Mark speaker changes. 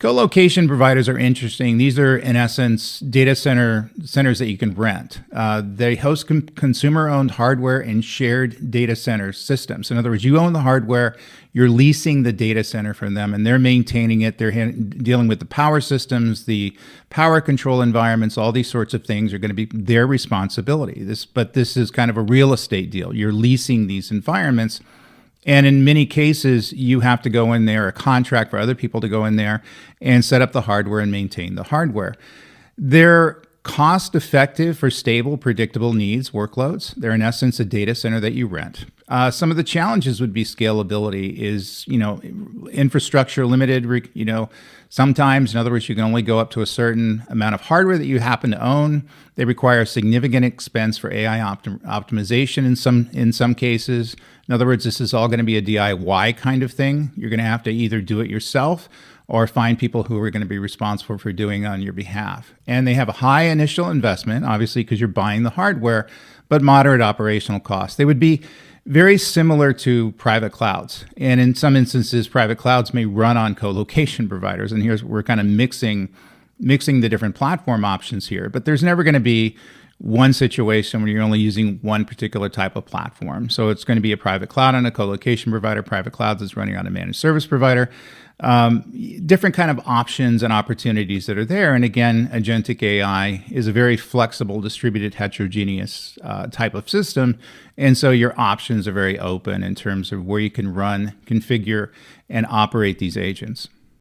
Speaker 1: Colocation providers are interesting. These are, in essence, data centers that you can rent. They host consumer-owned hardware and shared data center systems. In other words, you own the hardware, you're leasing the data center from them, and they're maintaining it. They're dealing with the power systems, the power control environments, all these sorts of things are going to be their responsibility. But this is kind of a real estate deal. You're leasing these environments. And in many cases, you have to go in there, a contract for other people to go in there and set up the hardware and maintain the hardware. They're cost effective for stable, predictable needs, workloads. They're in essence a data center that you rent. Some of the challenges would be scalability is, infrastructure limited, sometimes, in other words, you can only go up to a certain amount of hardware that you happen to own. They require significant expense for AI optimization in some cases. In other words, this is all going to be a DIY kind of thing. You're going to have to either do it yourself or find people who are going to be responsible for doing it on your behalf. And they have a high initial investment, obviously, because you're buying the hardware, but moderate operational costs. They would be very similar to private clouds. And in some instances, private clouds may run on colocation providers. And we're kind of mixing the different platform options here. But there's never going to be one situation where you're only using one particular type of platform. So it's going to be a private cloud on a colocation provider, private clouds is running on a managed service provider, different kind of options and opportunities that are there. And again, agentic AI is a very flexible, distributed, heterogeneous type of system. And so your options are very open in terms of where you can run, configure, and operate these agents.